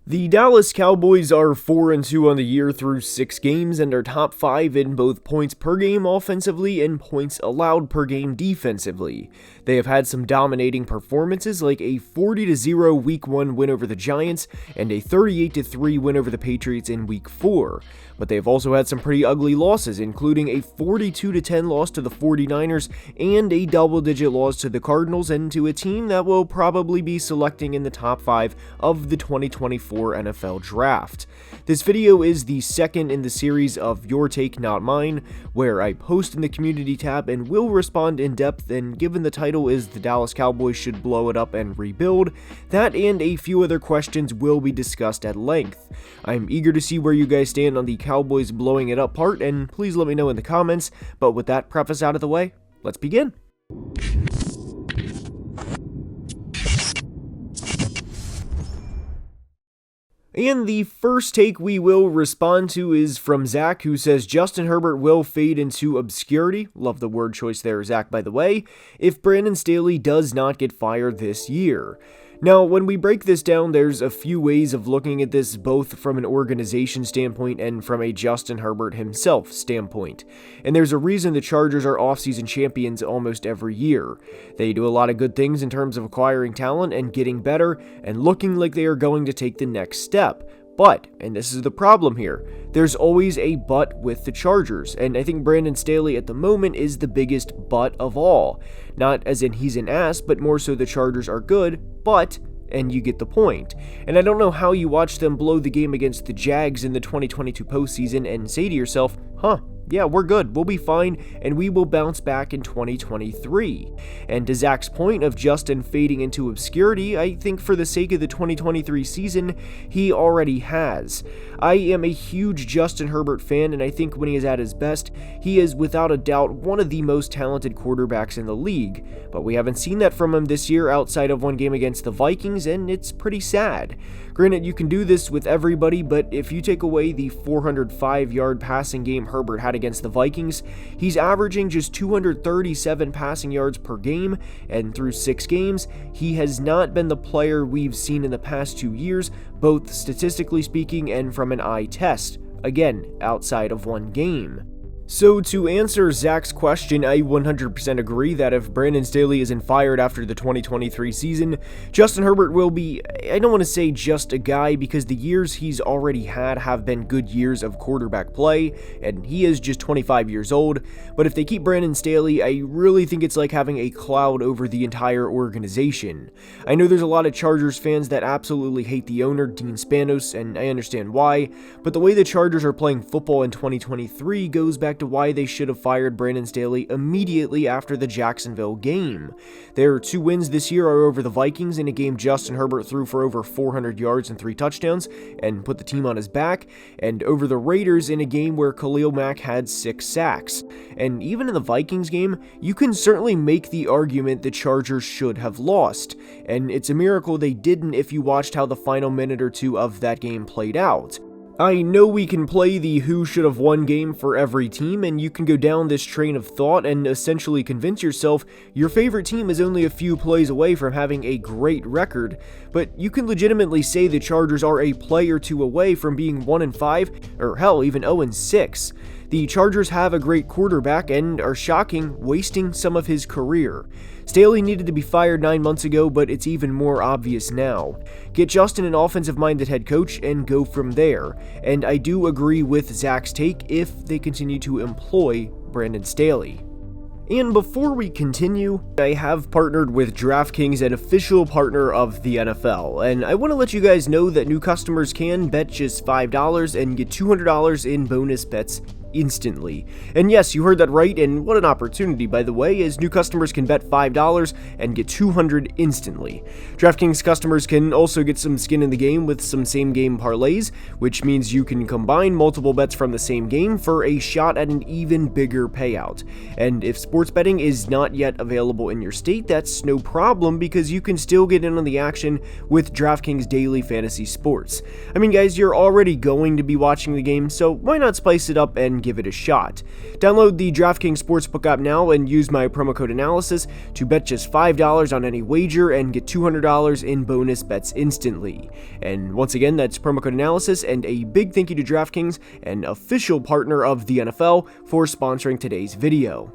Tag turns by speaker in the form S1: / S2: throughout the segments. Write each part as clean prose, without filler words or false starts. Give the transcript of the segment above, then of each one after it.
S1: The Dallas Cowboys are 4-2 on the year through 6 games and are top 5 in both points per game offensively and points allowed per game defensively. They have had some dominating performances like a 40-0 Week 1 win over the Giants and a 38-3 win over the Patriots in Week 4. But they have also had some pretty ugly losses, including a 42-10 loss to the 49ers and a double-digit loss to the Cardinals and to a team that will probably be selecting in the top 5 of the 2024 NFL Draft. This video is the second in the series of Your Take Not Mine, where I post in the community tab and will respond in depth, and given the title is The Dallas Cowboys Should Blow It Up and Rebuild, that and a few other questions will be discussed at length. I'm eager to see where you guys stand on the Cowboys blowing it up part, and please let me know in the comments, but with that preface out of the way, let's begin. And the first take we will respond to is from Zach, who says Justin Herbert will fade into obscurity. Love the word choice there, Zach, by the way, if Brandon Staley does not get fired this year. Now, when we break this down, there's a few ways of looking at this, both from an organization standpoint and from a Justin Herbert himself standpoint. And there's a reason the Chargers are offseason champions almost every year. They do a lot of good things in terms of acquiring talent and getting better and looking like they are going to take the next step. But, and this is the problem here, there's always a but with the Chargers, and I think Brandon Staley at the moment is the biggest but of all. Not as in he's an ass, but more so the Chargers are good, but, and you get the point. And I don't know how you watch them blow the game against the Jags in the 2022 postseason and say to yourself, yeah, we're good, we'll be fine, and we will bounce back in 2023. And to Zach's point of Justin fading into obscurity, I think for the sake of the 2023 season, he already has. I am a huge Justin Herbert fan, and I think when he is at his best, he is without a doubt one of the most talented quarterbacks in the league. But we haven't seen that from him this year outside of one game against the Vikings, and it's pretty sad. Granted, you can do this with everybody, but if you take away the 405-yard passing game Herbert had against the Vikings, he's averaging just 237 passing yards per game, and through 6 games, he has not been the player we've seen in the past 2 years, both statistically speaking and from an eye test, again, outside of one game. So to answer Zach's question, I 100% agree that if Brandon Staley isn't fired after the 2023 season, Justin Herbert will be, I don't want to say just a guy, because the years he's already had have been good years of quarterback play, and he is just 25 years old, but if they keep Brandon Staley, I really think it's like having a cloud over the entire organization. I know there's a lot of Chargers fans that absolutely hate the owner, Dean Spanos, and I understand why, but the way the Chargers are playing football in 2023 goes back to why they should have fired Brandon Staley immediately after the Jacksonville game. Their 2 wins this year are over the Vikings in a game Justin Herbert threw for over 400 yards and 3 touchdowns and put the team on his back, and over the Raiders in a game where Khalil Mack had 6 sacks. And even in the Vikings game, you can certainly make the argument the Chargers should have lost, and it's a miracle they didn't if you watched how the final minute or 2 of that game played out. I know we can play the who should have won game for every team, and you can go down this train of thought and essentially convince yourself your favorite team is only a few plays away from having a great record, but you can legitimately say the Chargers are a play or 2 away from being 1-5, or hell, even 0-6. The Chargers have a great quarterback and are wasting some of his career. Staley needed to be fired 9 months ago, but it's even more obvious now. Get Justin an offensive-minded head coach and go from there. And I do agree with Zach's take if they continue to employ Brandon Staley. And before we continue, I have partnered with DraftKings, an official partner of the NFL, and I want to let you guys know that new customers can bet just $5 and get $200 in bonus bets instantly. And yes, you heard that right, and what an opportunity, by the way, as new customers can bet $5 and get $200 instantly. DraftKings customers can also get some skin in the game with some same-game parlays, which means you can combine multiple bets from the same game for a shot at an even bigger payout. And if sports betting is not yet available in your state, that's no problem, because you can still get in on the action with DraftKings Daily Fantasy Sports. I mean, guys, you're already going to be watching the game, so why not spice it up and and give it a shot. Download the DraftKings Sportsbook app now and use my promo code analysis to bet just $5 on any wager and get $200 in bonus bets instantly. And once again, that's promo code analysis, and a big thank you to DraftKings, an official partner of the NFL, for sponsoring today's video.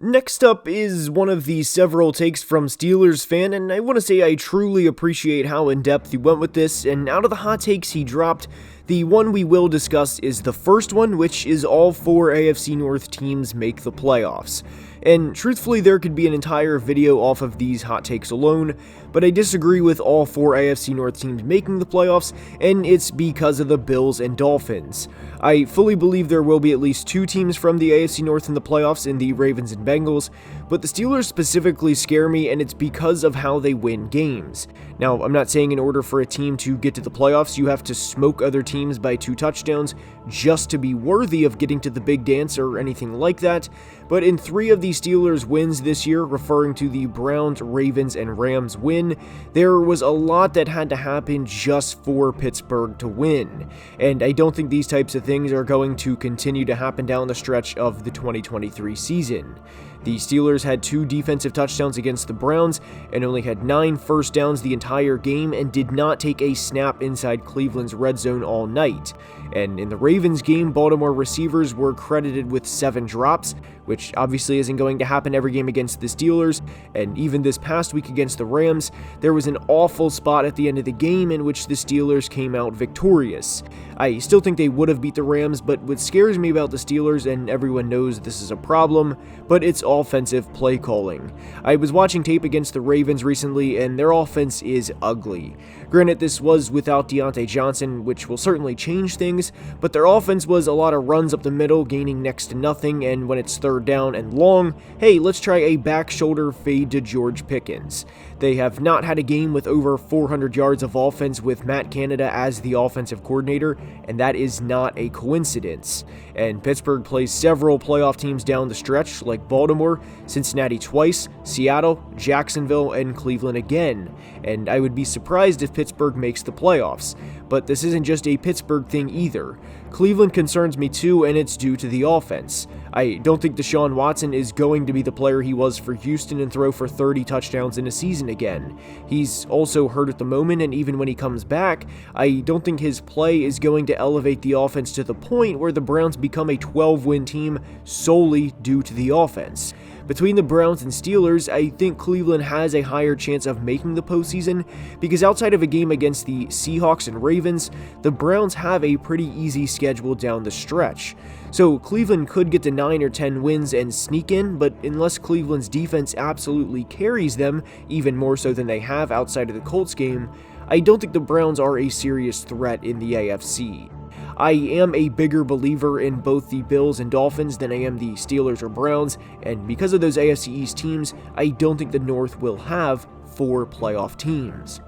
S1: Next up is one of the several takes from Steelers fan, and I want to say I truly appreciate how in-depth he went with this, and out of the hot takes he dropped, the one we will discuss is the first one, which is all 4 AFC North teams make the playoffs. And truthfully, there could be an entire video off of these hot takes alone, but I disagree with all 4 AFC North teams making the playoffs, and it's because of the Bills and Dolphins. I fully believe there will be at least 2 teams from the AFC North in the playoffs in the Ravens and Bengals, but the Steelers specifically scare me, and it's because of how they win games. Now, I'm not saying in order for a team to get to the playoffs, you have to smoke other teams by 2 touchdowns just to be worthy of getting to the big dance or anything like that, but in 3 of the Steelers' wins this year, referring to the Browns, Ravens, and Rams win, there was a lot that had to happen just for Pittsburgh to win, and I don't think these types of things are going to continue to happen down the stretch of the 2023 season. The Steelers had 2 defensive touchdowns against the Browns and only had 9 first downs the entire game and did not take a snap inside Cleveland's red zone all night. And in the Ravens game, Baltimore receivers were credited with 7 drops, which obviously isn't going to happen every game against the Steelers, and even this past week against the Rams, there was an awful spot at the end of the game in which the Steelers came out victorious. I still think they would have beat the Rams, but what scares me about the Steelers, and everyone knows this is a problem, but it's offensive play calling. I was watching tape against the Ravens recently, and their offense is ugly. Granted, this was without Deontay Johnson, which will certainly change things, but their offense was a lot of runs up the middle, gaining next to nothing, and when it's third down and long, hey, let's try a back shoulder fade to George Pickens. They have not had a game with over 400 yards of offense with Matt Canada as the offensive coordinator, and that is not a coincidence. And Pittsburgh plays several playoff teams down the stretch, like Baltimore, Cincinnati twice, Seattle, Jacksonville, and Cleveland again. And I would be surprised if Pittsburgh makes the playoffs. But this isn't just a Pittsburgh thing either. Cleveland concerns me too, and it's due to the offense. I don't think Deshaun Watson is going to be the player he was for Houston and throw for 30 touchdowns in a season again. He's also hurt at the moment, and even when he comes back, I don't think his play is going to elevate the offense to the point where the Browns become a 12-win team solely due to the offense. Between the Browns and Steelers, I think Cleveland has a higher chance of making the postseason because outside of a game against the Seahawks and Ravens, the Browns have a pretty easy schedule down the stretch. So Cleveland could get to 9 or 10 wins and sneak in, but unless Cleveland's defense absolutely carries them, even more so than they have outside of the Colts game, I don't think the Browns are a serious threat in the AFC. I am a bigger believer in both the Bills and Dolphins than I am the Steelers or Browns, and because of those AFC East teams, I don't think the North will have 4 playoff teams.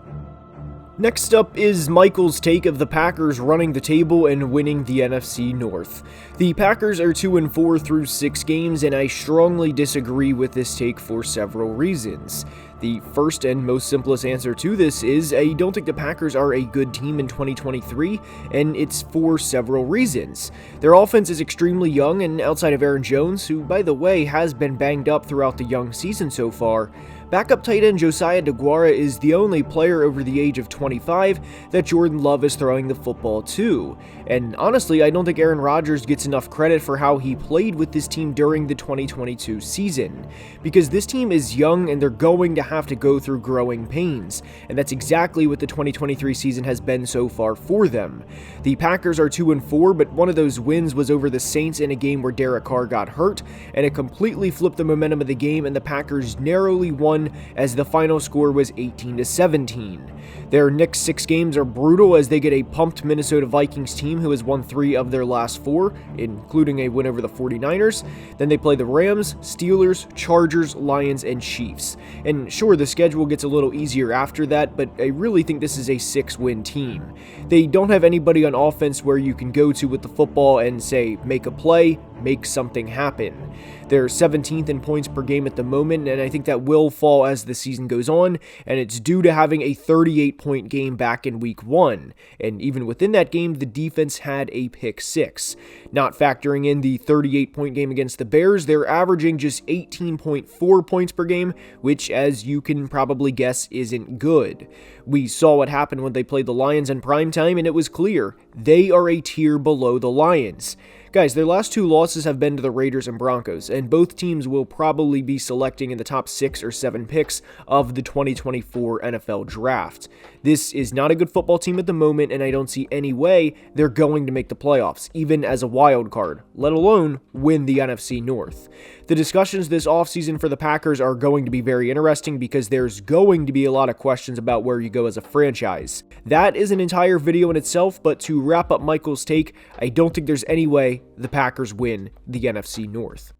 S1: Next up is Michael's take of the Packers running the table and winning the NFC North. The Packers are 2-4 through 6 games, and I strongly disagree with this take for several reasons. The first and most simplest answer to this is I don't think the Packers are a good team in 2023, and it's for several reasons. Their offense is extremely young, and outside of Aaron Jones, who by the way has been banged up throughout the young season so far, backup tight end Josiah DeGuara is the only player over the age of 25 that Jordan Love is throwing the football to. And honestly, I don't think Aaron Rodgers gets enough credit for how he played with this team during the 2022 season. Because this team is young and they're going to have to go through growing pains. And that's exactly what the 2023 season has been so far for them. The Packers are 2-4, but one of those wins was over the Saints in a game where Derek Carr got hurt, and it completely flipped the momentum of the game, and the Packers narrowly won as the final score was 18-17. Their next 6 games are brutal as they get a pumped Minnesota Vikings team who has won 3 of their last 4, including a win over the 49ers. Then they play the Rams, Steelers, Chargers, Lions, and Chiefs. And sure, the schedule gets a little easier after that, but I really think this is a 6-win team. They don't have anybody on offense where you can go to with the football and say, make a play, make something happen. They're 17th in points per game at the moment, and I think that will fall as the season goes on, and it's due to having a 38-point game back in week 1. And even within that game, the defense had a pick 6. Not factoring in the 38-point game against the Bears, they're averaging just 18.4 points per game, which, as you can probably guess, isn't good. We saw what happened when they played the Lions in primetime, and it was clear they are a tier below the Lions. Guys, their last 2 losses have been to the Raiders and Broncos, and both teams will probably be selecting in the top 6 or 7 picks of the 2024 NFL Draft. This is not a good football team at the moment, and I don't see any way they're going to make the playoffs, even as a wild card, let alone win the NFC North. The discussions this offseason for the Packers are going to be very interesting because there's going to be a lot of questions about where you go as a franchise. That is an entire video in itself, but to wrap up Michael's take, I don't think there's any way the Packers win the NFC North.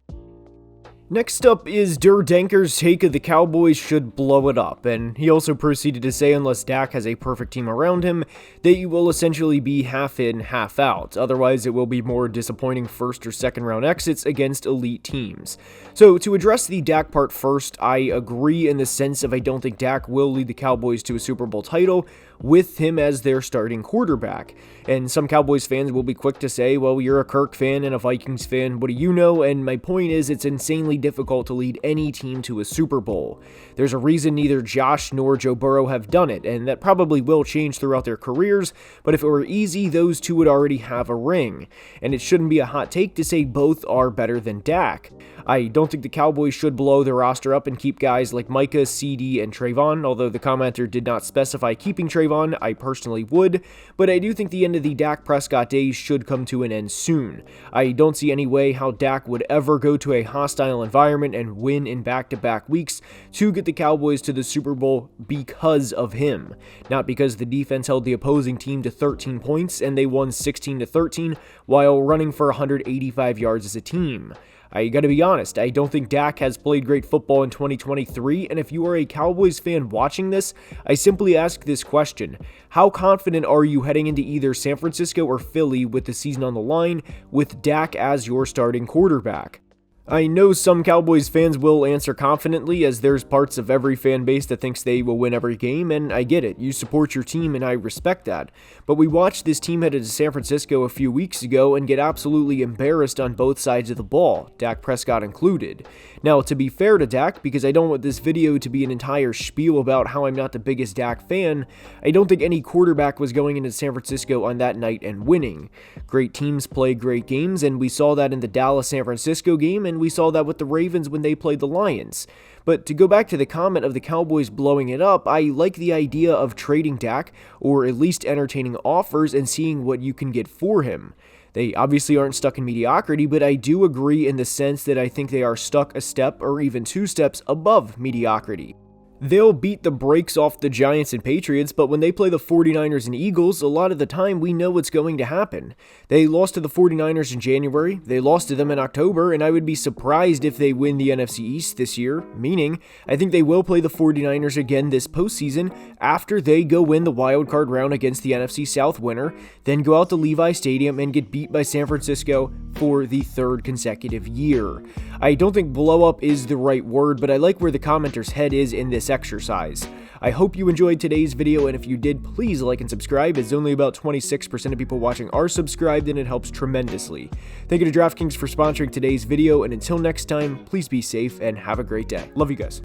S1: Next up is Denker's take of the Cowboys should blow it up, and he also proceeded to say unless Dak has a perfect team around him, that you will essentially be half in, half out. Otherwise, it will be more disappointing first or second round exits against elite teams. So to address the Dak part first, I agree in the sense of I don't think Dak will lead the Cowboys to a Super Bowl title with him as their starting quarterback. And some Cowboys fans will be quick to say, well, you're a Kirk fan and a Vikings fan, what do you know? And my point is, it's insanely difficult to lead any team to a Super Bowl. There's a reason neither Josh nor Joe Burrow have done it, and that probably will change throughout their careers, but if it were easy, those two would already have a ring. And it shouldn't be a hot take to say both are better than Dak. I don't think the Cowboys should blow their roster up and keep guys like Micah, CD, and Trayvon, although the commenter did not specify keeping Trayvon, I personally would, but I do think the end of the Dak Prescott days should come to an end soon. I don't see any way how Dak would ever go to a hostile environment and win in back-to-back weeks to get the Cowboys to the Super Bowl because of him. Not because the defense held the opposing team to 13 points and they won 16-13 while running for 185 yards as a team. I gotta be honest, I don't think Dak has played great football in 2023, and if you are a Cowboys fan watching this, I simply ask this question: how confident are you heading into either San Francisco or Philly with the season on the line with Dak as your starting quarterback? I know some Cowboys fans will answer confidently, as there's parts of every fan base that thinks they will win every game, and I get it. You support your team, and I respect that. But we watched this team headed to San Francisco a few weeks ago and get absolutely embarrassed on both sides of the ball, Dak Prescott included. Now, to be fair to Dak, because I don't want this video to be an entire spiel about how I'm not the biggest Dak fan, I don't think any quarterback was going into San Francisco on that night and winning. Great teams play great games, and we saw that in the Dallas-San Francisco game, and we saw that with the Ravens when they played the Lions. But to go back to the comment of the Cowboys blowing it up, I like the idea of trading Dak, or at least entertaining offers and seeing what you can get for him. They obviously aren't stuck in mediocrity, but I do agree in the sense that I think they are stuck a step or even 2 steps above mediocrity. They'll beat the brakes off the Giants and Patriots, but when they play the 49ers and Eagles, a lot of the time we know what's going to happen. They lost to the 49ers in January, they lost to them in October, and I would be surprised if they win the NFC East this year, meaning I think they will play the 49ers again this postseason after they go win the wild card round against the NFC South winner, then go out to Levi Stadium and get beat by San Francisco for the 3rd consecutive year. I don't think blow up is the right word, but I like where the commenter's head is in this exercise. I hope you enjoyed today's video, and if you did, please like and subscribe, as only about 26% of people watching are subscribed, and it helps tremendously. Thank you to DraftKings for sponsoring today's video, and until next time, please be safe and have a great day. Love you guys.